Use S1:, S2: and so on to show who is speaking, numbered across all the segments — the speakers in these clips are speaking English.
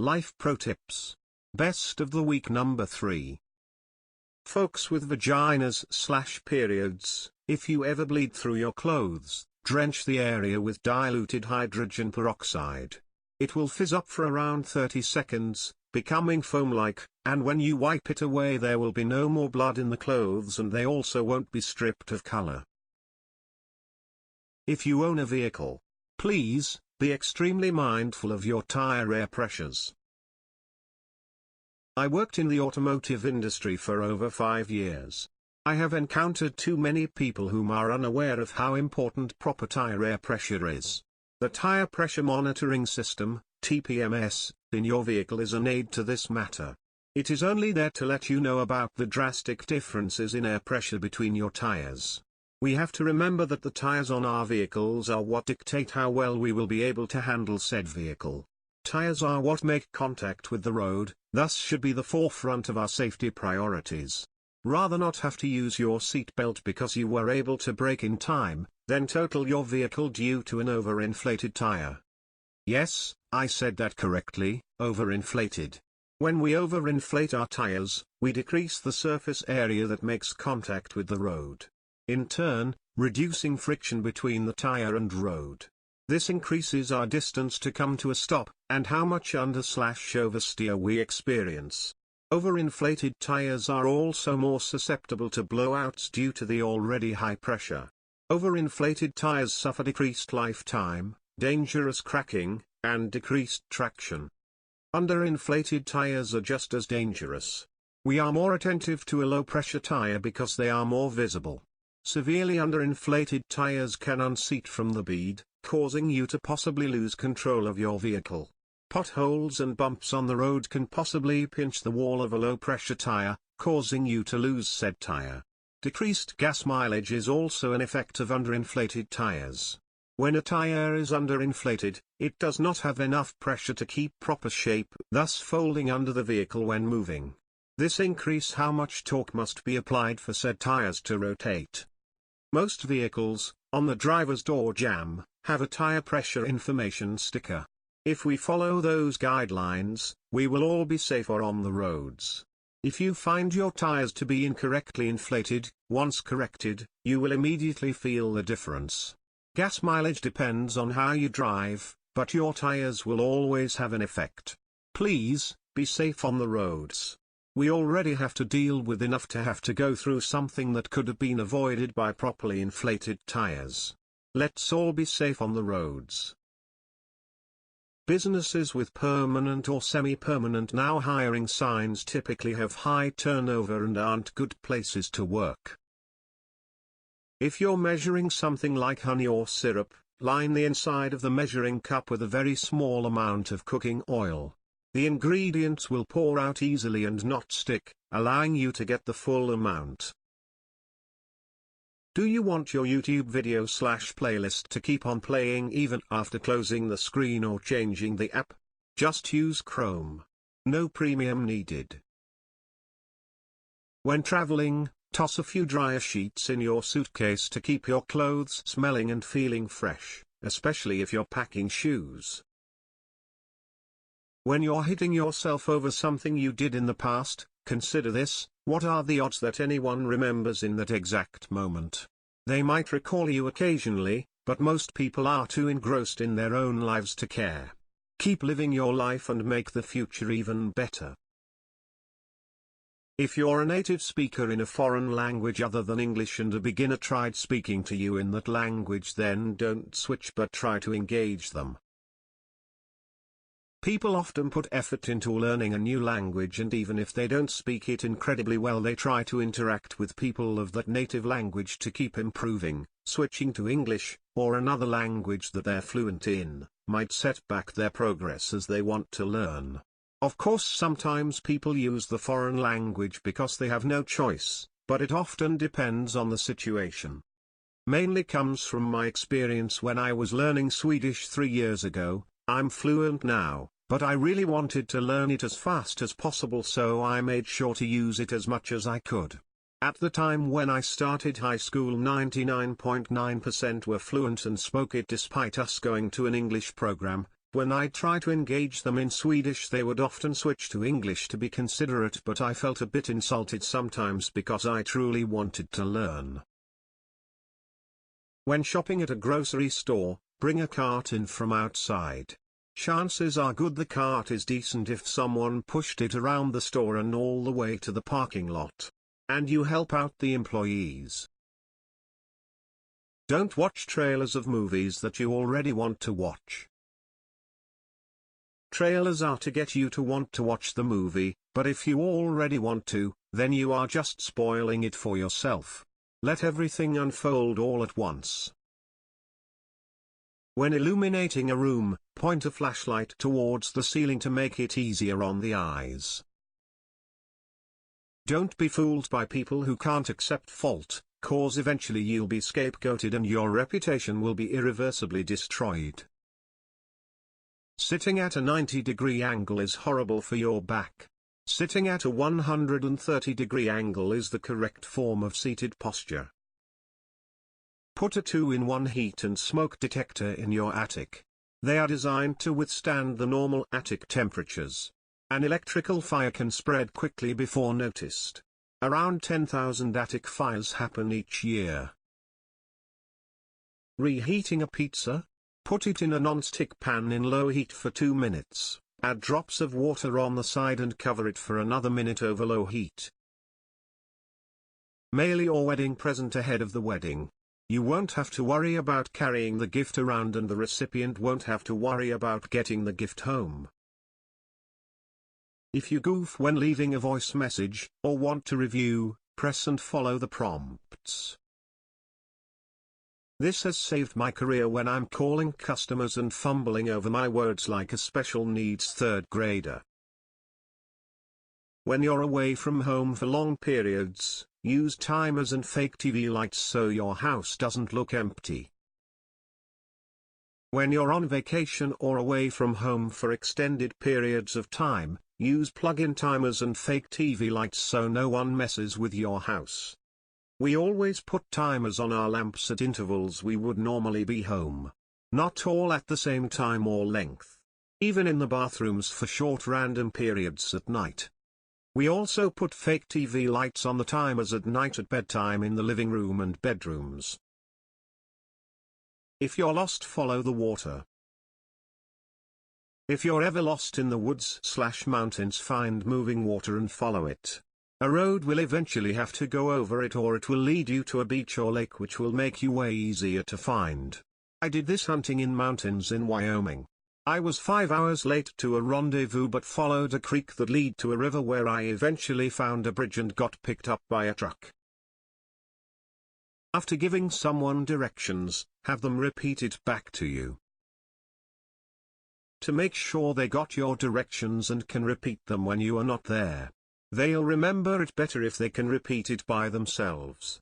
S1: Life Pro Tips. Best of the week number 3. Folks with vaginas/periods, if you ever bleed through your clothes, drench the area with diluted hydrogen peroxide. It will fizz up for around 30 seconds, becoming foam-like, and when you wipe it away there will be no more blood in the clothes and they also won't be stripped of color. If you own a vehicle, please, be extremely mindful of your tire air pressures. I worked in the automotive industry for over 5 years. I have encountered too many people whom are unaware of how important proper tire air pressure is. The Tire Pressure Monitoring System, TPMS, in your vehicle is an aid to this matter. It is only there to let you know about the drastic differences in air pressure between your tires. We have to remember that the tires on our vehicles are what dictate how well we will be able to handle said vehicle. Tires are what make contact with the road, thus should be the forefront of our safety priorities. Rather not have to use your seatbelt because you were able to brake in time, than total your vehicle due to an overinflated tire. Yes, I said that correctly, overinflated. When we overinflate our tires, we decrease the surface area that makes contact with the road. In turn, reducing friction between the tire and road. This increases our distance to come to a stop, and how much under/oversteer we experience. Overinflated tires are also more susceptible to blowouts due to the already high pressure. Overinflated tires suffer decreased lifetime, dangerous cracking, and decreased traction. Underinflated tires are just as dangerous. We are more attentive to a low-pressure tire because they are more visible. Severely underinflated tires can unseat from the bed, causing you to possibly lose control of your vehicle. Potholes and bumps on the road can possibly pinch the wall of a low-pressure tire, causing you to lose said tire. Decreased gas mileage is also an effect of underinflated tires. When a tire is underinflated, it does not have enough pressure to keep proper shape, thus folding under the vehicle when moving. This increases how much torque must be applied for said tires to rotate. Most vehicles, on the driver's door jamb, have a tire pressure information sticker. If we follow those guidelines, we will all be safer on the roads. If you find your tires to be incorrectly inflated, once corrected, you will immediately feel the difference. Gas mileage depends on how you drive, but your tires will always have an effect. Please, be safe on the roads. We already have to deal with enough to have to go through something that could have been avoided by properly inflated tires. Let's all be safe on the roads. Businesses with permanent or semi-permanent now hiring signs typically have high turnover and aren't good places to work. If you're measuring something like honey or syrup, line the inside of the measuring cup with a very small amount of cooking oil. The ingredients will pour out easily and not stick, allowing you to get the full amount. Do you want your YouTube video/playlist to keep on playing even after closing the screen or changing the app? Just use Chrome. No premium needed. When traveling, toss a few dryer sheets in your suitcase to keep your clothes smelling and feeling fresh, especially if you're packing shoes. When you're hitting yourself over something you did in the past, consider this: what are the odds that anyone remembers in that exact moment? They might recall you occasionally, but most people are too engrossed in their own lives to care. Keep living your life and make the future even better. If you're a native speaker in a foreign language other than English and a beginner tried speaking to you in that language, then don't switch but try to engage them. People often put effort into learning a new language, and even if they don't speak it incredibly well, they try to interact with people of that native language to keep improving. Switching to English, or another language that they're fluent in, might set back their progress as they want to learn. Of course, sometimes people use the foreign language because they have no choice, but it often depends on the situation. Mainly comes from my experience when I was learning Swedish 3 years ago. I'm fluent now, but I really wanted to learn it as fast as possible, so I made sure to use it as much as I could. At the time when I started high school, 99.9% were fluent and spoke it despite us going to an English program, When I'd try to engage them in Swedish, they would often switch to English to be considerate, but I felt a bit insulted sometimes because I truly wanted to learn. When shopping at a grocery store, bring a cart in from outside. Chances are good the cart is decent if someone pushed it around the store and all the way to the parking lot. And you help out the employees. Don't watch trailers of movies that you already want to watch. Trailers are to get you to want to watch the movie, but if you already want to, then you are just spoiling it for yourself. Let everything unfold all at once. When illuminating a room, point a flashlight towards the ceiling to make it easier on the eyes. Don't be fooled by people who can't accept fault, cause eventually you'll be scapegoated and your reputation will be irreversibly destroyed. Sitting at a 90-degree angle is horrible for your back. Sitting at a 130-degree angle is the correct form of seated posture. Put a 2-in-1 heat and smoke detector in your attic. They are designed to withstand the normal attic temperatures. An electrical fire can spread quickly before noticed. Around 10,000 attic fires happen each year. Reheating a pizza? Put it in a non-stick pan in low heat for 2 minutes, add drops of water on the side and cover it for another minute over low heat. Mail your wedding present ahead of the wedding. You won't have to worry about carrying the gift around and the recipient won't have to worry about getting the gift home. If you goof when leaving a voice message, or want to review, press and follow the prompts. This has saved my career when I'm calling customers and fumbling over my words like a special needs third grader. When you're away from home for long periods, use timers and fake TV lights so your house doesn't look empty. When you're on vacation or away from home for extended periods of time, use plug-in timers and fake TV lights so no one messes with your house. We always put timers on our lamps at intervals we would normally be home. Not all at the same time or length. Even in the bathrooms for short random periods at night. We also put fake TV lights on the timers at night at bedtime in the living room and bedrooms. If you're lost, follow the water. If you're ever lost in the woods/mountains, find moving water and follow it. A road will eventually have to go over it or it will lead you to a beach or lake which will make you way easier to find. I did this hunting in mountains in Wyoming. I was 5 hours late to a rendezvous but followed a creek that led to a river where I eventually found a bridge and got picked up by a truck. After giving someone directions, have them repeat it back to you. To make sure they got your directions and can repeat them when you are not there. They'll remember it better if they can repeat it by themselves.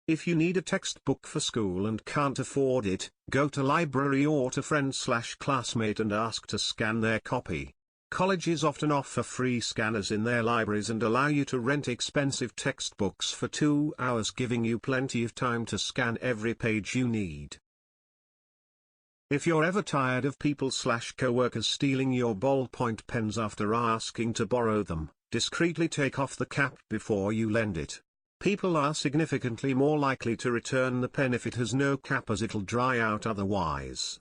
S1: If you need a textbook for school and can't afford it, go to library or to friend/classmate and ask to scan their copy. Colleges often offer free scanners in their libraries and allow you to rent expensive textbooks for 2 hours, giving you plenty of time to scan every page you need. If you're ever tired of people/coworkers stealing your ballpoint pens after asking to borrow them, discreetly take off the cap before you lend it. People are significantly more likely to return the pen if it has no cap, as it'll dry out otherwise.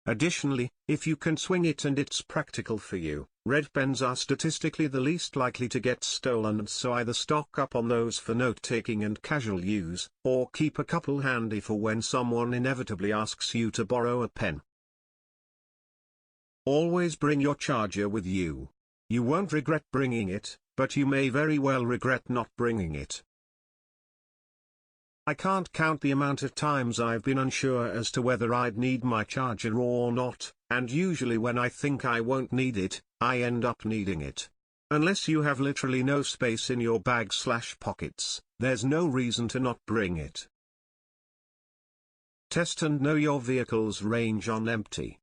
S1: Additionally, if you can swing it and it's practical for you, red pens are statistically the least likely to get stolen, and so either stock up on those for note-taking and casual use, or keep a couple handy for when someone inevitably asks you to borrow a pen. Always bring your charger with you. You won't regret bringing it, but you may very well regret not bringing it. I can't count the amount of times I've been unsure as to whether I'd need my charger or not, and usually when I think I won't need it, I end up needing it. Unless you have literally no space in your bag/pockets, there's no reason to not bring it. Test and know your vehicle's range on empty.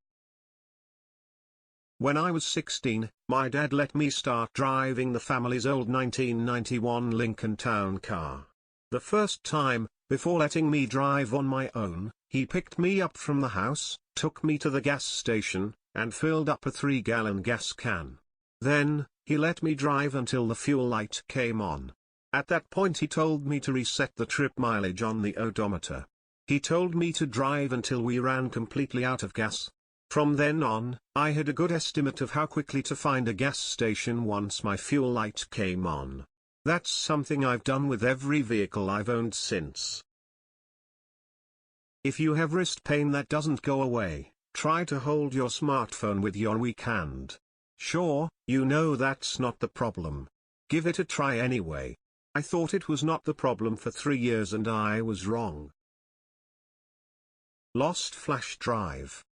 S1: When I was 16, my dad let me start driving the family's old 1991 Lincoln Town car. The first time, Before letting me drive on my own, he picked me up from the house, took me to the gas station, and filled up a 3-gallon gas can. Then, he let me drive until the fuel light came on. At that point he told me to reset the trip mileage on the odometer. He told me to drive until we ran completely out of gas. From then on, I had a good estimate of how quickly to find a gas station once my fuel light came on. That's something I've done with every vehicle I've owned since. If you have wrist pain that doesn't go away, try to hold your smartphone with your weak hand. Sure, you know that's not the problem. Give it a try anyway. I thought it was not the problem for 3 years and I was wrong. Lost flash drive.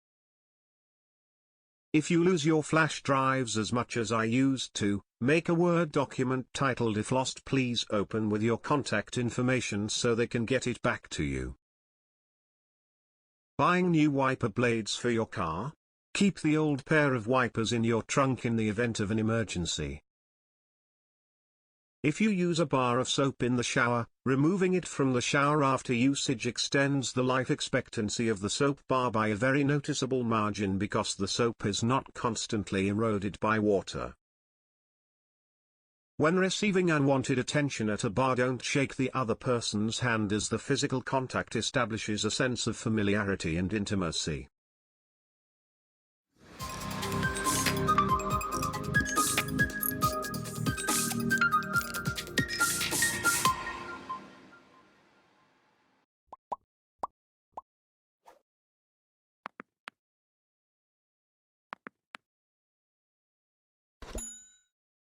S1: If you lose your flash drives as much as I used to, make a Word document titled "If lost please open" with your contact information so they can get it back to you. Buying new wiper blades for your car? Keep the old pair of wipers in your trunk in the event of an emergency. If you use a bar of soap in the shower, removing it from the shower after usage extends the life expectancy of the soap bar by a very noticeable margin because the soap is not constantly eroded by water. When receiving unwanted attention at a bar, don't shake the other person's hand, as the physical contact establishes a sense of familiarity and intimacy.